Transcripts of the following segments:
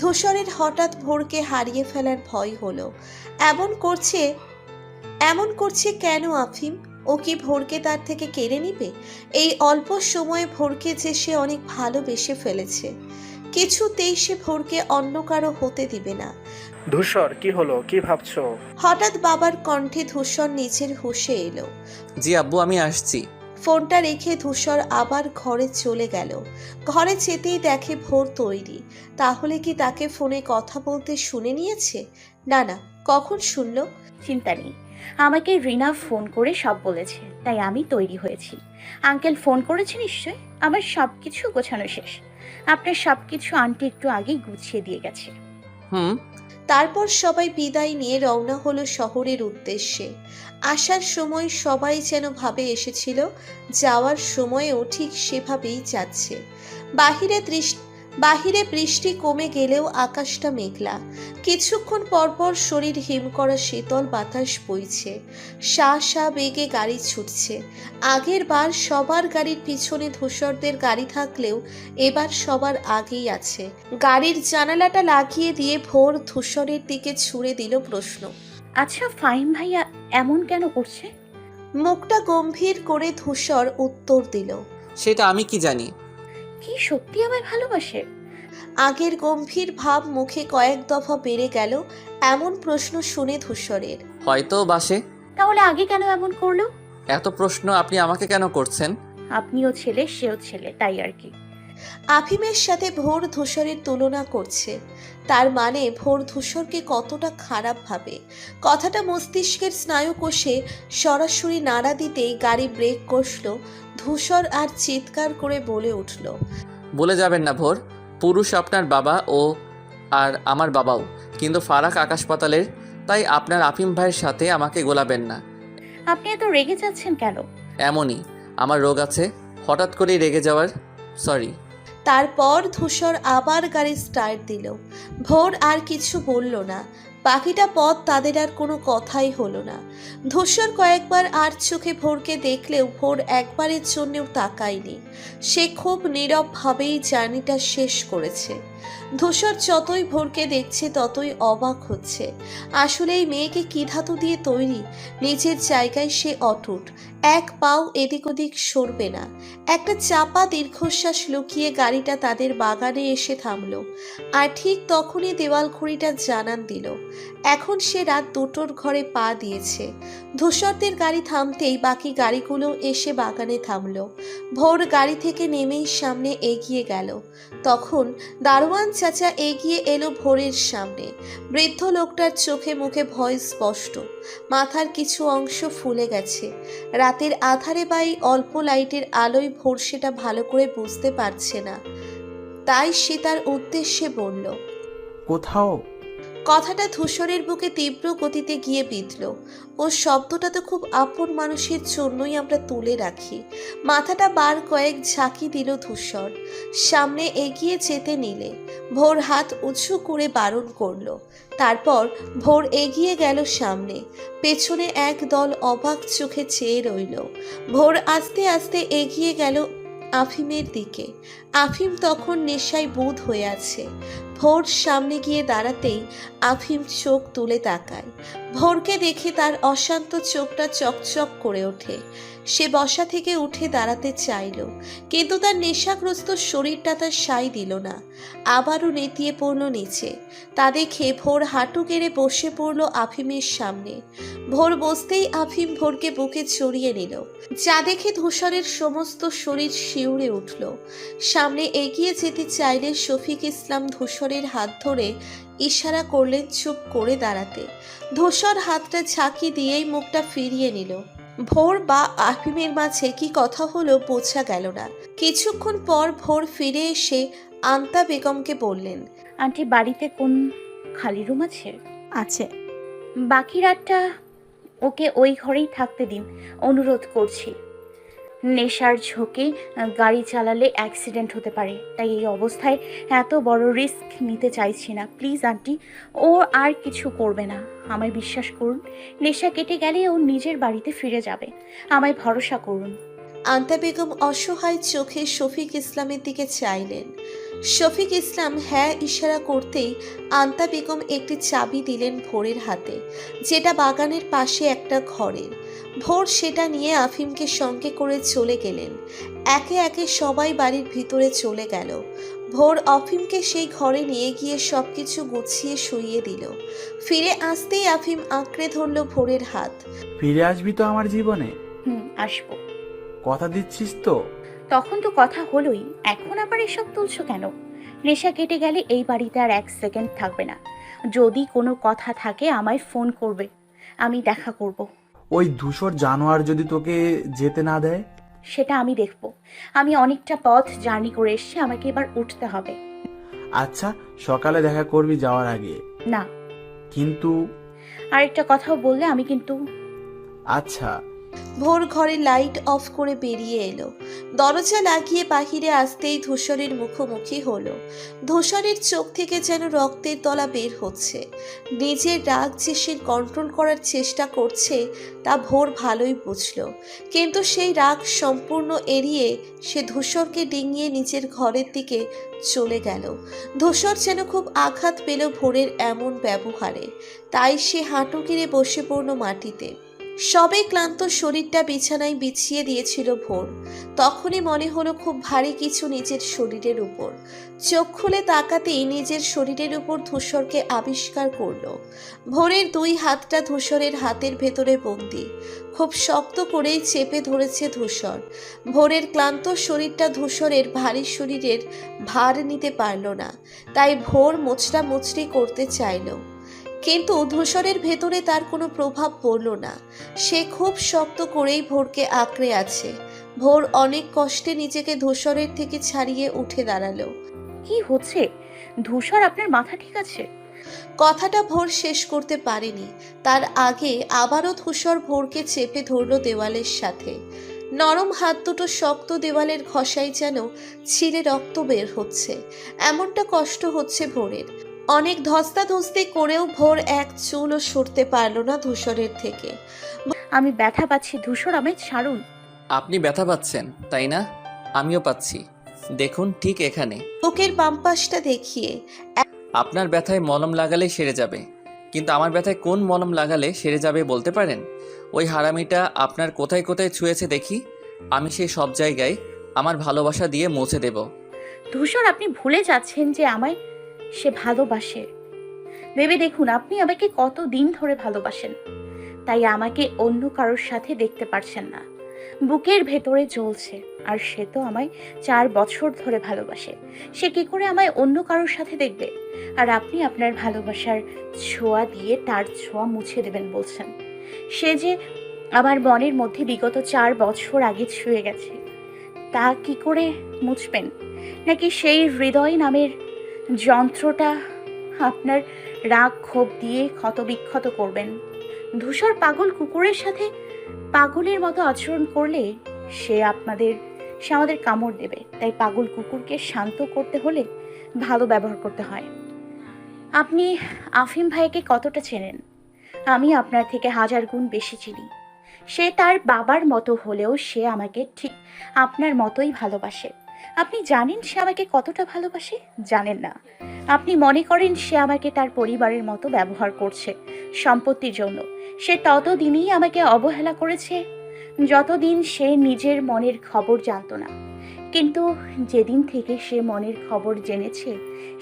ধূসরের হঠাৎ ভোরকে হারিয়ে ফেলার ভয় হলো। এমন করছে এমন করছে কেন আফিম? ও কি ভোরকে তার থেকে কেড়ে নিবে? এই অল্প সময়ে ভোরকে যে সে অনেক ভালোবেসে ফেলেছে, কিছুতেই সে ভোরকে অন্য কারো হতে দিবে না। ধূসর, কি হলো? কি ভাবছো? হঠাৎ বাবার কণ্ঠে ধূসর নিচের হুঁশে এলো। জি আব্বু, আমি আসছি। ফোনটা রেখে ধূসর আবার ঘরে চলে গেল। ঘরে যেতেই দেখে ভোর তৈরি। তাহলে কি তাকে ফোনে কথা বলতে শুনে নিয়েছে? না না, কখন শুনলো? চিন্তা নেই, আমাকে রিনা ফোন করে সব বলেছে, তাই আমি তৈরি হয়েছি। আঙ্কেল ফোন করেছে নিশ্চয়। আমার সব কিছু গোছানো শেষ। আপনার সব কিছু আন্টি একটু আগেই গুছিয়ে দিয়ে গেছে। হুম। তারপর সবাই বিদায় নিয়ে রওনা হলো শহরের উদ্দেশ্যে। আসার সময় সবাই যেন ভাবে এসেছিল, যাওয়ার সময়ও ঠিক সেভাবেই যাচ্ছে। বাহিরে বাহিরে বৃষ্টি কমে গেলেও আকাশটা মেঘলা। কিছুক্ষণ পরপর শরীর হিম করা শীতল বাতাস বইছে। শা শা বেগে গাড়ি ছুটছে। আগের বার সবার গাড়ির পিছনে ধূসরদের গাড়ি থাকলেও এবার সবার আগেই আছে। গাড়ির জানালাটা লাগিয়ে দিয়ে ভোর ধূসরের দিকে ছুড়ে দিল প্রশ্ন। আচ্ছা, ফাহিম ভাইয়া এমন কেন করছে? মুখটা গম্ভীর করে ধূসর উত্তর দিল। সেটা আমি কি জানি। কি সত্যি আমায় ভালোবাসে? আগের গম্ভীর ভাব মুখে কয়েক দফা বেড়ে গেল এমন প্রশ্ন শুনে ধূসরের। হয়তো বাসে। তাহলে আগে কেন এমন করলো? এত প্রশ্ন আপনি আমাকে কেন করছেন? আপনিও ছেলে, সেও ছেলে, তাই আর কি। আফিমের সাথে ভোর ধূসরের তুলনা করছে। তার মানে ভোর ধূসরকে কতটা খারাপ ভাবে। কথাটা মস্তিষ্কের স্নায়ুকোষে সরাসরি নাড়া দিতেই গাড়ি ব্রেক কষল। ধূসর আর চিৎকার করে বলে উঠল। বলে যাবেন না ভোর, পুরুষ আপনার বাবা ও আর আমার বাবাও, কিন্তু ফারাক আকাশ পাতালের। তাই আপনার আফিম ভাইয়ের সাথে আমাকে গোলাবেন না। আপনি এত রেগে যাচ্ছেন কেন? এমনই, আমার রোগ আছে হঠাৎ করেই রেগে যাওয়ার। সরি। তারপর ধূসর আবার গাড়ি স্টার্ট দিল। ভোর আর কিছু বলল না। বাকিটা পথ তাদের আর কোনো কথাই হলো না। ধূসর কয়েকবার আর চোখে ভোরকে দেখলেও ভোর একবারের জন্যও তাকায়নি। সে খুব নীরবভাবেই জার্নিটা শেষ করেছে। ধূসর যতই ভোরকে দেখছে ততই অবাক হচ্ছে। আসলে এই মেয়েকে কি ধাতু দিয়ে তৈরি? নিজের জায়গায় সে অটুট, এক পাও এদিক ওদিক সরবে না। একটা চাপা দীর্ঘশ্বাস লুকিয়ে গাড়িটা তাদের বাগানে এসে থামলো। আর ঠিক তখনই দেওয়াল ঘড়িটা জানান দিল এখন সে রাত 2টোর ঘরে পা দিয়েছে। ধূসরদের গাড়ি থামতেই বাকি গাড়িগুলো এসে বাগানে থামলো। ভোর গাড়ি থেকে নেমেই সামনে এগিয়ে গেল। তখন দারোয়ান চাচা এগিয়ে এলো ভোরের সামনে। বৃদ্ধ লোকটার চোখে মুখে ভয় স্পষ্ট। মাথার কিছু অংশ ফুলে গেছে। রাতের আধারে বা এই অল্প লাইটের আলোয় ভোর সেটা ভালো করে বুঝতে পারছে না। তাই সে তার উদ্দেশ্যে বলল, কোথাও। কথাটা ধূসরের বুকে তীব্র গতিতে গিয়ে বিঁধল। ও শব্দটা তো খুব আপন মানুষের জন্যই আমরা তুলে রাখি। মাথাটা বার কয়েক ঝাঁকি দিল ধূসর। সামনে এগিয়ে যেতে নিলে ভোর হাত উঁচু করে বারণ করলো। তারপর ভোর এগিয়ে গেল সামনে। পেছনে এক দল অবাক চোখে চেয়ে রইল। ভোর আস্তে আস্তে এগিয়ে গেল আফিমের দিকে। আফিম তখন নেশায় বুঁদ হয়ে আছে। ভোর সামনে গিয়ে দাঁড়াতেই আফিম চোখ তুলে তাকায়। ভোরকে দেখে তার অশান্ত চোখটা চকচক করে ওঠে। সে বসা থেকে উঠে দাঁড়াতে চাইল, কিন্তু তার নেশাগ্রস্ত শরীরটা তার সায় দিল না। আবারও নেতিয়ে পড়ল নিচে। তা দেখে ভোর হাঁটু গেড়ে বসে পড়ল আফিমের সামনে। ভোর বসতেই আফিম ভোরকে বুকে জড়িয়ে নিল, যা দেখে ধূসরের সমস্ত শরীর শিউরে উঠল। সামনে এগিয়ে যেতে চাইলে শফিক ইসলাম ধূসরের হাত ধরে ইশারা করলেন চুপ করে দাঁড়াতে। ধূসর হাতটা ঝাঁকি দিয়েই মুখটা ফিরিয়ে নিল। ভোর বা আফিমের মাঝে কি কথা হলো বোঝা গেল না। কিছুক্ষণ পর ভোর ফিরে এসে আন্তা বেগমকে বললেন, আন্টি, বাড়িতে কোন খালি রুম আছে? আছে। বাকি রাতটা ওকে ওই ঘরেই থাকতে দিন, অনুরোধ করছি। নেশার ঝোঁকে গাড়ি চালালে অ্যাক্সিডেন্ট হতে পারে, তাই এই অবস্থায় এত বড় রিস্ক নিতে চাইছি না। প্লিজ আন্টি, ও আর কিছু করবে না, আমায় বিশ্বাস করুন। নেশা কেটে গেলে ও নিজের বাড়িতে ফিরে যাবে, আমায় ভরসা করুন। আন্তা বেগম অসহায় চোখে শফিক ইসলামের দিকে চাইলেন। শফিক ইসলাম হ্যাঁ ইশারা করতেই আন্তা বেগম একটি চাবি দিলেন ভোরের হাতে, যেটা বাগানের পাশে একটা ঘরের। ভোর সেটা নিয়ে আফিমকে সঙ্গে করে চলে গেলেন। একে একে সবাই বাড়ির ভিতরে চলে গেল। ভোর আফিমকে সেই ঘরে নিয়ে গিয়ে সবকিছু গুছিয়ে শুইয়ে দিল। ফিরে আসতেই আফিম আঁকড়ে ধরল ভোরের হাত। ফিরে আসবি তো আমার জীবনে? আসবো। কথা দিচ্ছিস তো? তখন তো কথা হলোই, এখন আবার এসব তুলছো কেন? নেশা কেটে গেলে এই বাড়িতে আর 1 সেকেন্ড থাকবে না। যদি কোনো কথা থাকে আমায় ফোন করবে, আমি দেখা করব। ওই ধূসর জানোয়ার যদি তোকে যেতে না দেয়? সেটা আমি দেখব। আমি অনেকটা পথ জার্নি করে এসেছি, আমাকে এবার উঠতে হবে। আচ্ছা, সকালে দেখা করবি যাওয়ার আগে। না। কিন্তু? আরেকটা কথাও বললে আমি কিন্তু। আচ্ছা। ভোর ঘরে লাইট অফ করে বেরিয়ে এলো। দরজা লাগিয়ে বাহিরে আসতেই ধূসরের মুখোমুখি হলো। ধূসরের চোখ থেকে যেন রক্তের দলা বের হচ্ছে। নিজের রাগ যে সে কন্ট্রোল করার চেষ্টা করছে তা ভোর ভালোই বুঝল, কিন্তু সেই রাগ সম্পূর্ণ এড়িয়ে সে ধূসরকে ডিঙিয়ে নিজের ঘরের দিকে চলে গেল। ধূসর যেন খুব আঘাত পেল ভোরের এমন ব্যবহারে, তাই সে হাঁটু গেড়ে বসে পড়ল মাটিতে। সবে ক্লান্ত শরীরটা বিছানায় বিছিয়ে দিয়েছিল ভোর, তখনই মনে হলো খুব ভারী কিছু নিজের শরীরের উপর। চোখ খুলে তাকাতেই নিজের শরীরের উপর ধূসরকে আবিষ্কার করলো। ভোরের 2 হাতটা ধূসরের হাতের ভেতরে বন্দি, খুব শক্ত করেই চেপে ধরেছে ধূসর। ভোরের ক্লান্ত শরীরটা ধূসরের ভারী শরীরের ভার নিতে পারল না, তাই ভোর মোচড়া মুচড়ি করতে চাইল, কিন্তু ধূসরের ভেতরে তার কোনো প্রভাব পড়ল না। সে খুব শক্ত করেই ভোরকে আঁকড়ে আছে। ভোর অনেক কষ্টে নিজেকে ধূসরের থেকে ছাড়িয়ে উঠে দাঁড়ালো। কি হচ্ছে? ধূসর, আপনার মাথা ঠিক আছে? কথাটা ভোর শেষ করতে পারেনি, তার আগে আবারও ধূসর ভোরকে চেপে ধরল দেওয়ালের সাথে। নরম হাত দুটো শক্ত দেওয়ালের ঘষায় যেন ছিঁড়ে রক্ত বের হচ্ছে, এমনটা কষ্ট হচ্ছে ভোরের। অনেক ধস্তাধস্তি করেও ভোর এক চুলও সরতে পারল না ধূসরের থেকে। আমি ব্যথা পাচ্ছি ধূসর, আমায় ছাড়ুন। আপনি ব্যথা পাচ্ছেন তাই না? আমিও পাচ্ছি, দেখুন ঠিক এখানে। বুকের বাম পাশটা দেখিয়ে। আপনার ব্যথায় মলম লাগালে সেরে যাবে, কিন্তু আমার ব্যথায় কোন মলম লাগালে সেরে যাবে বলতে পারেন? ওই হারামিটা আপনার কোথায় কোথায় ছুঁয়েছে দেখি, আমি সেই সব জায়গায় আমার ভালোবাসা দিয়ে মুছে দেব। ধূসর, আপনি ভুলে যাচ্ছেন যে আমায় সে ভালোবাসে। ভেবে দেখুন, আপনি আমাকে কত দিন ধরে ভালোবাসেন, তাই আমাকে অন্য কারোর সাথে দেখতে পারছেন না। বুকের ভেতরে জ্বলছে, আর সে তো আমায় 4 বছর ধরে ভালোবাসে। সে কি করে আমায় অন্য কারোর সাথে দেখবে? আর আপনি আপনার ভালোবাসার ছোঁয়া দিয়ে তার ছোঁয়া মুছে দেবেন বলছেন। সে যে আমার মনের মধ্যে বিগত 4 বছর আগে ছুঁয়ে গেছে, তা কি করে মুছবেন? নাকি সেই হৃদয় নামের যন্ত্রটা আপনার রাগ ক্ষোভ দিয়ে ক্ষতবিক্ষত করবেন? ধূসর, পাগল কুকুরের সাথে পাগলের মতো আচরণ করলে সে আমাদের কামড় দেবে। তাই পাগল কুকুরকে শান্ত করতে হলে ভালো ব্যবহার করতে হয়। আপনি আফিম ভাইকে কতটা চেনেন? আমি আপনার থেকে 1000 গুণ বেশি চিনি। সে তার বাবার মতো হলেও সে আমাকে ঠিক আপনার মতোই ভালোবাসে। আপনি জানেন সে আমাকে কতটা ভালোবাসে? জানেন না। আপনি মনে করেন সে আমাকে তার পরিবারের মতো ব্যবহার করছে সম্পত্তির জন্য। সে ততদিনই আমাকে অবহেলা করেছে যতদিন সে নিজের মনের খবর জানতো না। কিন্তু যেদিন থেকে সে মনের খবর জেনেছে,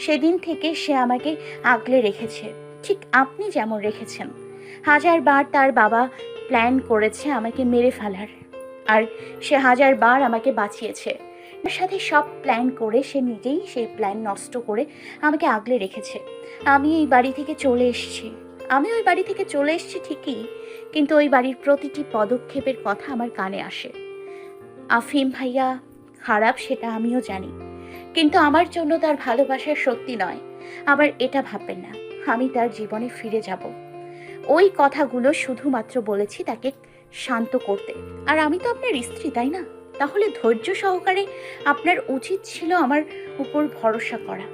সেদিন থেকে সে আমাকে আগলে রেখেছে, ঠিক আপনি যেমন রেখেছেন। 1000 বার তার বাবা প্ল্যান করেছে আমাকে মেরে ফেলার, আর সে 1000 বার আমাকে বাঁচিয়েছে। আমার সাথে সব প্ল্যান করে সে নিজেই সেই প্ল্যান নষ্ট করে আমাকে আগলে রেখেছে। আমি ওই বাড়ি থেকে চলে এসেছি ঠিকই, কিন্তু ওই বাড়ির প্রতিটি পদক্ষেপের কথা আমার কানে আসে। আফিম ভাইয়া খারাপ সেটা আমিও জানি, কিন্তু আমার জন্য তার ভালোবাসার সত্যি নয়। আবার এটা ভাববেন না আমি তার জীবনে ফিরে যাব। ওই কথাগুলো শুধুমাত্র বলেছি তাকে শান্ত করতে। আর আমি তো আপনার স্ত্রী, তাই না? তাহলে ধৈর্য সহকারে আপনার উচিত ছিল আমার উপর ভরসা করা।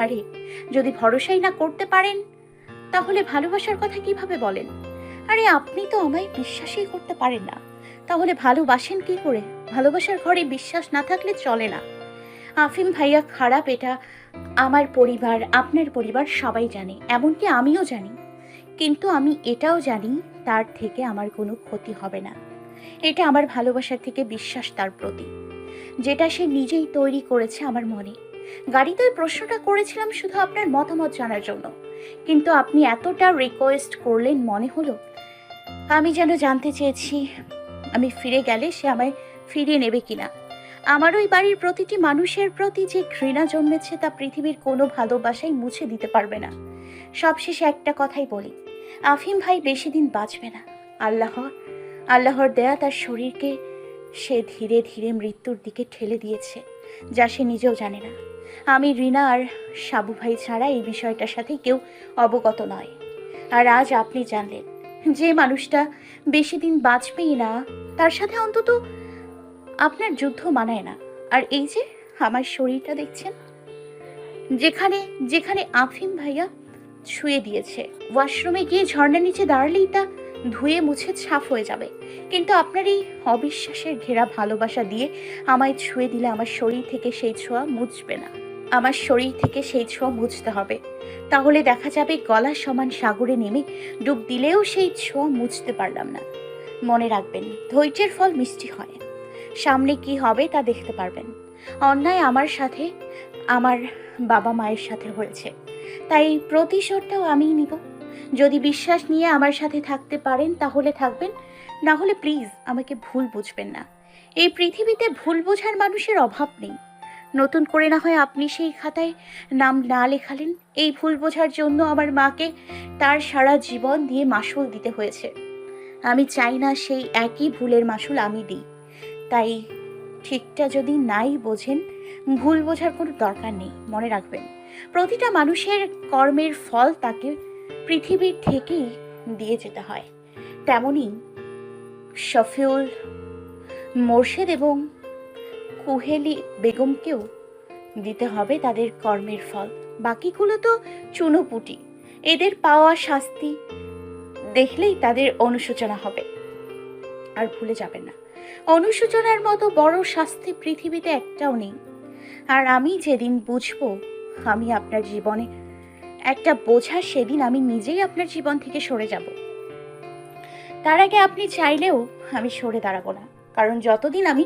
আরে যদি ভরসাই না করতে পারেন তাহলে ভালোবাসার কথা কিভাবে বলেন? আরে আপনি তো আমায় বিশ্বাসই করতে পারেন না, তাহলে ভালোবাসেন কি করে? ভালোবাসার ঘরে বিশ্বাস না থাকলে চলে না। আফিম ভাইয়া খারাপ, এটা আমার পরিবার, আপনার পরিবার সবাই জানে, এমনকি আমিও জানি। কিন্তু আমি এটাও জানি তার থেকে আমার কোনো ক্ষতি হবে না। এটা আমার ভালোবাসার থেকে বিশ্বাস তার প্রতি, যেটা সে নিজেই তৈরি করেছে আমার মনে। গাড়িতে ওই প্রশ্নটা করেছিলাম শুধু আপনার মতামত জানার জন্য, কিন্তু আপনি এতটা রিকোয়েস্ট করলেন, মনে হলো আমি যেন জানতে চেয়েছি আমি ফিরে গেলে সে আমায় ফিরিয়ে নেবে কিনা। আমার ওই বাড়ির প্রতিটি মানুষের প্রতি যে ঘৃণা জন্মেছে তা পৃথিবীর কোনো ভালোবাসাই মুছে দিতে পারবে না। সবশেষে একটা কথাই বলি, আফিম ভাই বেশি দিন বাঁচবে না। আল্লাহর দেয়া তার শরীরকে সে ধীরে ধীরে মৃত্যুর দিকে ঠেলে দিয়েছে, যা সে নিজেও জানে না। আমি রিনা আর সাবু ভাই ছাড়া এই বিষয়টার সাথে কেউ অবগত নয়। আর আজ আপনি জানলেন, যে মানুষটা বেশি দিন বাঁচবেই না তার সাথে অন্তত আপনার যুদ্ধ মানায় না। আর এই যে আমার শরীরটা দেখছেন, যেখানে যেখানে আফিম ভাইয়া ছুঁয়ে দিয়েছে, ওয়াশরুমে গিয়ে ঝর্ণার নিচে দাঁড়ালেই তা ধুয়ে মুছে সাফ হয়ে যাবে। কিন্তু আপনার এই অবিশ্বাসের ঘেরা ভালোবাসা দিয়ে আমায় ছুঁয়ে দিলে আমার শরীর থেকে সেই ছোঁয়া মুছবে না। আমার শরীর থেকে সেই ছোঁয়া মুছতে হবে। তাহলে দেখা যাবে গলা সমান সাগরে নেমে ডুব দিলেও সেই ছোঁয়া মুছতে পারলাম না। মনে রাখবেন, ধৈর্যের ফল মিষ্টি হয়। সামনে কি হবে তা দেখতে পারবেন। অন্যায় আমার সাথে, আমার বাবা মায়ের সাথে হয়েছে, তাই প্রতিশোধটাও আমিই নিব। যদি বিশ্বাস নিয়ে আমার সাথে থাকতে পারেন তাহলে থাকবেন, না হলে প্লিজ আমাকে ভুল বুঝবেন না। এই পৃথিবীতে ভুল বোঝার মানুষের অভাব নেই। নতুন করে না হয় আপনি সেই খাতায় নাম না লেখালেন। এই ভুল বোঝার জন্য আমার মাকে তার সারা জীবন দিয়ে মাসুল দিতে হয়েছে। আমি চাই না সেই একই ভুলের মাসুল আমি দিই। তাই ঠিকটা যদি নাই বোঝেন, ভুল বোঝার কোনো দরকার নেই। মনে রাখবেন, প্রতিটা মানুষের কর্মের ফল তাকে পৃথিবীর থেকেই দিয়ে যেতে হয়। তেমনি শফিউল, মোর্শেদ এবং কুহেলি বেগমকেও দিতে হবে তাদের কর্মের ফল। বাকিগুলো তো চুনোপুটি। এদের পাওয়া শাস্তি দেখলেই তাদের অনুশোচনা হবে। আর ভুলে যাবেন না, অনুশোচনার মতো বড় শাস্তি পৃথিবীতে একটাও নেই। আর আমি যেদিন বুঝবো আমি আপনার জীবনে একটা বোঝা, সেদিন আমি নিজেই আপনার জীবন থেকে সরে যাব। তার আগে আপনি চাইলেও আমি সরে দাঁড়াবো না। কারণ যতদিন আমি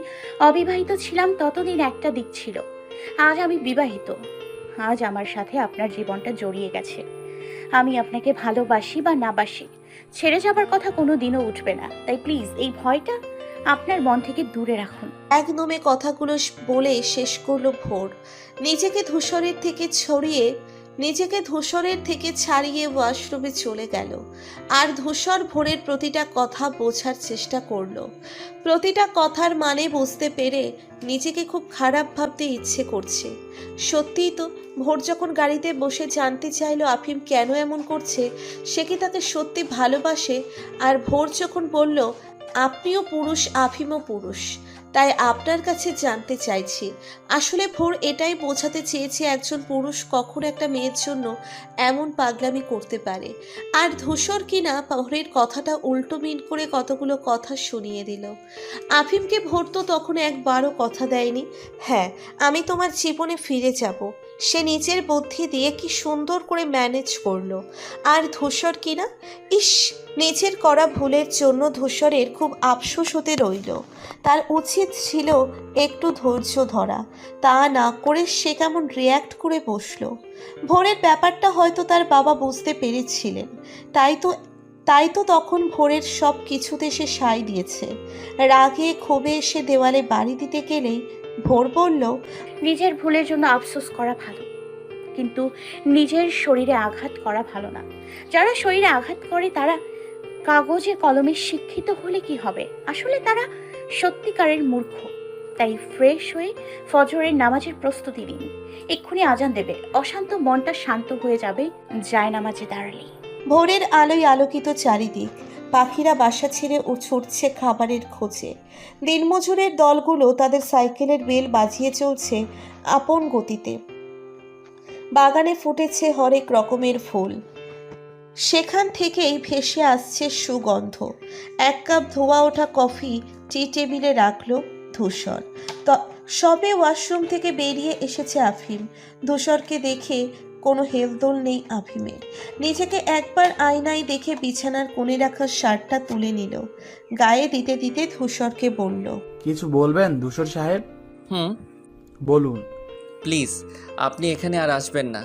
অবিবাহিত ছিলাম ততদিন একটা দিক ছিল। আজ আমি বিবাহিত। আজ আমার সাথে আপনার জীবনটা জড়িয়ে গেছে। আমি আপনাকে ভালোবাসি বা না বাসি, ছেড়ে যাবার কথা কোনো দিনও উঠবে না। তাই প্লিজ এই ভয়টা আপনার মন থেকে দূরে রাখুন। একদমে কথাগুলো বলে শেষ করলো ভোর। নিজেকে ধূসরের থেকে ছাড়িয়ে ওয়াশরুমে চলে গেল। আর ধূসর ভোরের প্রতিটা কথা বোঝার চেষ্টা করলো। প্রতিটা কথার মানে বুঝতে পেরে নিজেকে খুব খারাপ ভাবতে ইচ্ছে করছে। সত্যিই তো, ভোর যখন গাড়িতে বসে জানতে চাইলো আফিম কেন এমন করছে, সে কি তাকে সত্যি ভালোবাসে। আর ভোর যখন বলল আপনিও পুরুষ, আফিমও পুরুষ, তাই আপনার কাছে জানতে চাইছি, আসলে ভোর এটাই বোঝাতে চেয়েছে একজন পুরুষ কখন একটা মেয়ের জন্য এমন পাগলামি করতে পারে। আর ধূসর কিনা ভোরের কথাটা উল্টো মিন করে কতগুলো কথা শুনিয়ে দিল। আফিমকে ভোর তো তখন একবারও কথা দেয়নি। হ্যাঁ, আমি তোমার জীবনে ফিরে যাব, সে নিজের বুদ্ধি দিয়ে কি সুন্দর করে ম্যানেজ করলো। আর ধূসর কিনা, ইস, নিজের করা ভুলের জন্য ধূসরের খুব আফসোস হতে রইল। তার উচিত ছিল একটু ধৈর্য ধরা, তা না করে সে কেমন রিয়্যাক্ট করে বসলো। ভোরের ব্যাপারটা হয়তো তার বাবা বুঝতে পেরেছিলেন, তাই তো তখন ভোরের সব কিছুতে সে সায় দিয়েছে। রাগে ক্ষোভে এসে দেওয়ালে বাড়ি দিতে গেলেই ভোর বলল, নিজের ভুলের জন্য আফসোস করা ভালো, কিন্তু নিজের শরীরে আঘাত করা ভালো না। যারা শরীরে আঘাত করে তারা কাগজে কলমে শিক্ষিত হলে কি হবে? আসলে তারা সত্যিকারের মূর্খ। তাই ফ্রেশ হয়ে ফজরের নামাজের প্রস্তুতি দিন। এক্ষুনি আজান দেবে, অশান্ত মনটা শান্ত হয়ে যাবে জায়নামাজে দাঁড়ালেই। ভোরের আলোয় আলোকিত চারিদিক। পাখিরা বাসা ছেড়ে ছুটছে খাবারের খোঁজে। দিনমজুরের দলগুলো তাদের সাইকেলের বেল বাজিয়ে চলছে আপন গতিতে। বাগানে ফুটেছে হরেক রকমের ফুল, সেখান থেকেই ভেসে আসছে সুগন্ধ। এক কাপ ধোয়া ওঠা কফি টি টেবিলে রাখলো ধূসর। সবে ওয়াশরুম থেকে বেরিয়ে এসেছে আফিম। ধূসরকে দেখে কোনো হেলদোল নেই আফিমের। নিজেকে একবার আয়নায় দেখে বিছানার কোণে রাখা শার্টটা তুলে নিল, গায়ে দিতে দিতে ধূসরকে বলল, কিছু বলবেন ধূসর সাহেব? হুম, বলুন। প্লিজ আপনি এখানে আর আসবেন না।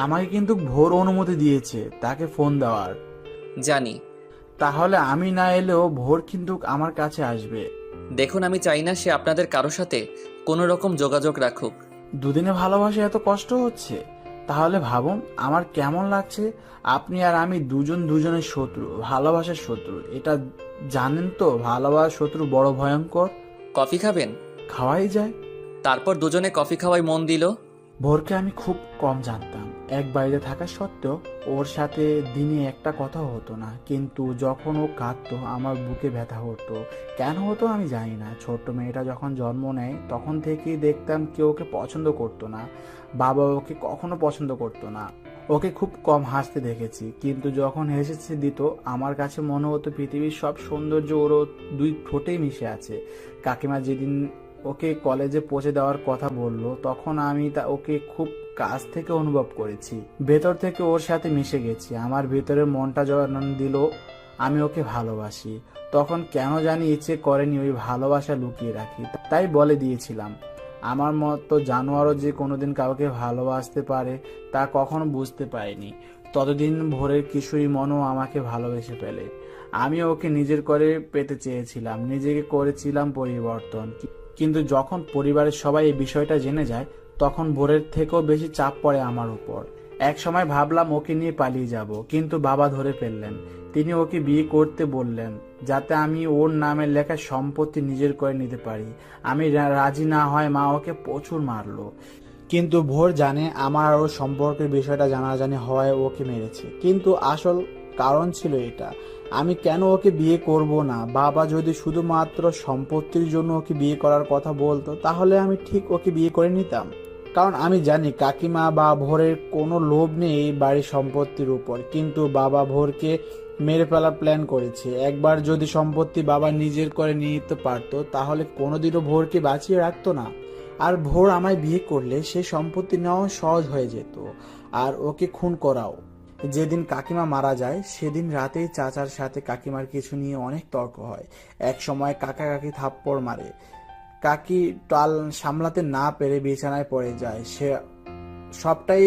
আমাকে কিন্তু ভোর অনুমতি দিয়েছে তাকে ফোন দেওয়ার। জানি। তাহলে আমি না এলেও ভোর কিন্তু আমার কাছে আসবে। দেখুন, আমি চাই না সে আপনাদের কারো সাথে কোনো রকম যোগাযোগ রাখুক। দুদিনে ভালোবাসা এত কষ্ট হচ্ছে? তাহলে ভাবুন আমার কেমন লাগছে। আপনি আর আমি দুজন দুজনের শত্রু, ভালোবাসার শত্রু। এটা জানেন তো, ভালোবাসার শত্রু বড় ভয়ঙ্কর। কফি খাবেন? খাওয়াই যায়। তারপর দুজনে কফি খাওয়ায় মন দিল। ভোরকে আমি খুব কম জানতাম। এক বাড়িতে থাকা সত্ত্বেও ওর সাথে দিনে একটা কথা হতো না, কিন্তু যখন ও কাঁদতো আমার বুকে ব্যথা হতো। কেন হতো আমি জানি না। ছোট্ট মেয়েটা যখন জন্ম নেয় তখন থেকেই দেখতাম কেউ ওকে পছন্দ করতো না। বাবা ওকে কখনো পছন্দ করতো না। ওকে খুব কম হাসতে দেখেছি, কিন্তু যখন হেসেছে দিত আমার কাছে মনে হতো পৃথিবীর সব সৌন্দর্য ওরও দুই ঠোঁটেই মিশে আছে। কাকিমা যেদিন ওকে কলেজে পৌঁছে দেওয়ার কথা বলল তখন আমি ওকে খুব কাছ থেকে অনুভব করেছি, ভেতর থেকে ওর সাথে মিশে গেছি। আমার ভেতরের মনটা যখন দিল আমি ওকে ভালোবাসি, তখন কেন জানি ইচ্ছে করেনি ওই ভালোবাসা লুকিয়ে রাখি, তাই বলে দিয়েছিলাম। আমার মতো জানোয়ারও যে কোনোদিন কাউকে ভালোবাসতে পারে তা কখনো বুঝতে পারিনি। ততদিন ভোরের কিশোরী মনও আমাকে ভালোবেসে ফেলে। আমি ওকে নিজের করে পেতে চেয়েছিলাম, নিজেকে করেছিলাম পরিবর্তন। কিন্তু যখন পরিবারের সবাই এই বিষয়টা জেনে যায় তখন ভোরের থেকেও বেশি চাপ পড়ে আমার উপর। এক সময় ভাবলাম ওকে নিয়ে পালিয়ে যাব, কিন্তু বাবা ধরে ফেললেন। তিনি ওকে বিয়ে করতে বললেন যাতে আমি ওর নামে লেখা সম্পত্তি নিজের করে নিতে পারি। আমি রাজি না হয় মা ওকে প্রচুর মারলো। কিন্তু ভোর জানে আমার আর ওর সম্পর্কের বিষয়টা জানাজানি হওয়ায় ওকে মেরেছে, কিন্তু আসল কারণ ছিল এটা। আমি কেন ওকে বিয়ে করব না? বাবা যদি শুধুমাত্র সম্পত্তির জন্য ওকে বিয়ে করার কথা বলতো তাহলে আমি ঠিক ওকে বিয়ে করে নিতাম। কারণ আমি জানি কাকিমা বা ভোরের কোনো লোভ নেই এই বাড়ির সম্পত্তির উপর, কিন্তু বাবা ভোরকে মেরে ফেলার প্ল্যান করেছে। একবার যদি সম্পত্তি বাবা নিজের করে নিতে পারতো তাহলে কোনোদিনও ভোরকে বাঁচিয়ে রাখতো না। আর ভোর আমায় বিয়ে করলে সে সম্পত্তি নেওয়া সহজ হয়ে যেত, আর ওকে খুন করাও। যেদিন কাকিমা মারা যায় সেদিন রাতেই চাচার সাথে কাকিমার কিছু নিয়ে অনেক তর্ক হয়। এক সময় কাকা কাকি থাপ্পড় মারে। কাকি টাল সামলাতে না পেরে বিছানায় পড়ে যায়। সে সবটাই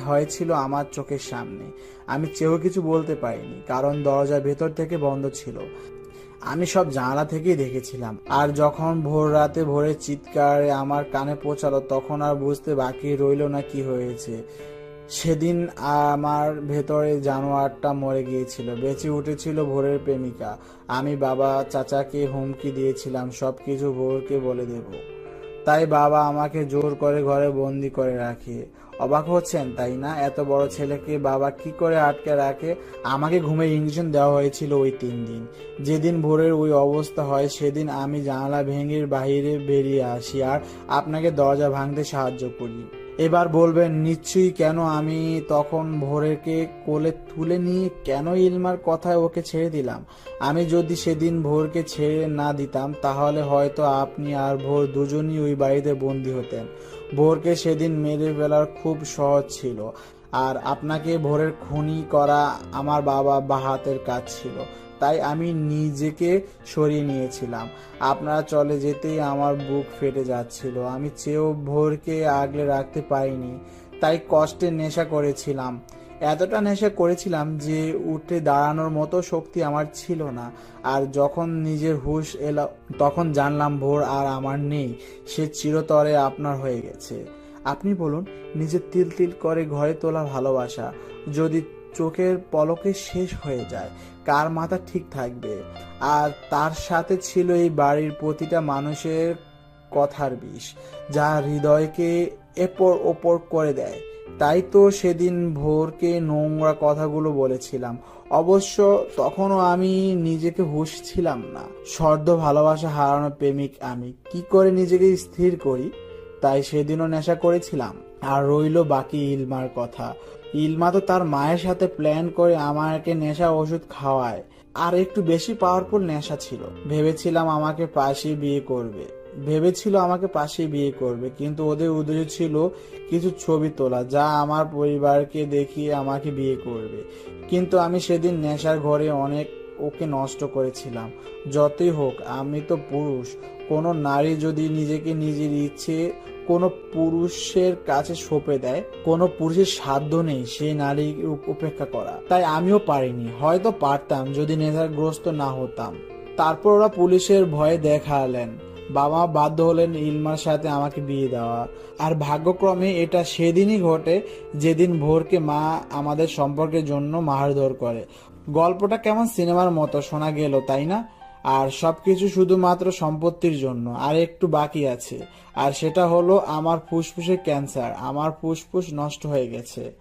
হয়েছিল আমার চোখের সামনে। আমি চেয়েও কিছু বলতে পারিনি, কারণ দরজা ভেতর থেকে বন্ধ ছিল। আমি সব জানালা থেকেই দেখেছিলাম। আর যখন ভোর রাতে ভোরের চিৎকারে আমার কানে পৌঁছালো তখন আর বুঝতে বাকি রইল না কি হয়েছে। সেদিন আমার ভেতরে জানোয়ারটা মরে গিয়েছিল, বেঁচে উঠেছিল ভোরের প্রেমিকা। আমি বাবা চাচাকে হুমকি দিয়েছিলাম সবকিছু ভোরকে বলে দেব। তাই বাবা আমাকে জোর করে ঘরে বন্দি করে রাখে। অবাক হচ্ছেন তাই না? এত বড় ছেলেকে বাবা কি করে আটকে রাখে? আমাকে ঘুমের ইঞ্জেকশন দেওয়া হয়েছিল ওই 3 দিন। যেদিন ভোরের ওই অবস্থা হয় সেদিন আমি জানালা ভেঙে বাইরে বেরিয়ে আসি আর আপনাকে দরজা ভাঙতে সাহায্য করি। এবার বলবেন নিশ্চয়ই কেন আমি তখন ভোরেরকে কোলে তুলে নিয়ে কেন ইলমার কথায় ওকে ছেড়ে দিলাম। আমি যদি সেদিন ভোরকে ছেড়ে না দিতাম তাহলে হয়তো আপনি আর ভোর দুজনই ওই বাড়িতে বন্দী হতেন। ভোরকে সেদিন মেরে ফেলার খুব সহজ ছিল, আর আপনাকে ভোরের খুনি করা আমার বাবা হাতের কাজ ছিল। তাই আমি নিজেকে সরিয়ে নিয়েছিলাম। আপনারা চলে যেতেই আমার বুক ফেটে যাচ্ছিল। আমি চেয়েও ভোরকে আগলে রাখতে পারিনি, তাই কষ্টে নেশা করেছিলাম। এতটা নেশা করেছিলাম যে উঠে দাঁড়ানোর মতো শক্তি আমার ছিল না। আর যখন নিজের হুঁশ এলো তখন জানলাম ভোর আর আমার নেই, সে চিরতরে আপনার হয়ে গেছে। আপনি বলুন, নিজের তিল তিল করে ঘরে তোলা ভালোবাসা যদি চোখের পলকে শেষ হয়ে যায় কার মাথা ঠিক থাকবে? আর তার সাথে ছিল এই বাড়ির প্রতিটা মানুষের কথার বিষ, যা হৃদয়কে এপর ওপর করে দেয়। তাই তো সেদিন ভোরকে নোংরা কথাগুলো বলেছিলাম। অবশ্য তখনও আমি নিজেকে হুঁশ ছিলাম না। সদ্য ভালোবাসা হারানো প্রেমিক আমি কি করে নিজেকে স্থির করি? তাই সেদিনও নেশা করেছিলাম। আর রইল বাকি ইলমার কথা। ইলমা তো তার মায়ের সাথে প্ল্যান করে আমাকে নেশা ওষুধ খাওয়ায়, আর একটু বেশি পাওয়ারফুল নেশা ছিল। ভেবেছিলাম আমাকে পাশে বিয়ে করবে, ভেবেছিল আমাকে পাশেই বিয়ে করবে, কিন্তু ওদের উদ্দেশ্য ছিল কিছু ছবি তোলা, যা আমার পরিবারকে দেখিয়ে আমাকে বিয়ে করবে। কিন্তু আমি সেদিন নেশার ঘরে অনেক ওকে নষ্ট করেছিলাম। যতই হোক, আমি তো পুরুষ। কোনো নারী যদি নিজেকে নিজের ইচ্ছে কোনো পুরুষের কাছে সঁপে দেয়, কোনো পুরুষের সাধ্য নেই সেই নারীর উপেক্ষা করা। তাই আমিও পারিনি। হয়তো পারতাম যদি নেশাগ্রস্ত না হতাম। তারপর ওরা পুলিশের ভয়ে দেখালেন। বাবা বাধ্য হলেন ইলমার সাথে আমাকে বিয়ে দেওয়া। আর ভাগ্যক্রমে এটা সেদিনই ঘটে যেদিন ভোরকে মা আমাদের সম্পর্কের জন্য মারধর করে। গল্পটা কেমন সিনেমার মতো শোনা গেল, তাই না? আর সবকিছু শুধুমাত্র সম্পত্তির জন্য। আর একটু বাকি আছে, আর সেটা হলো আমার ফুসফুসে ক্যান্সার। আমার ফুসফুস নষ্ট হয়ে গেছে।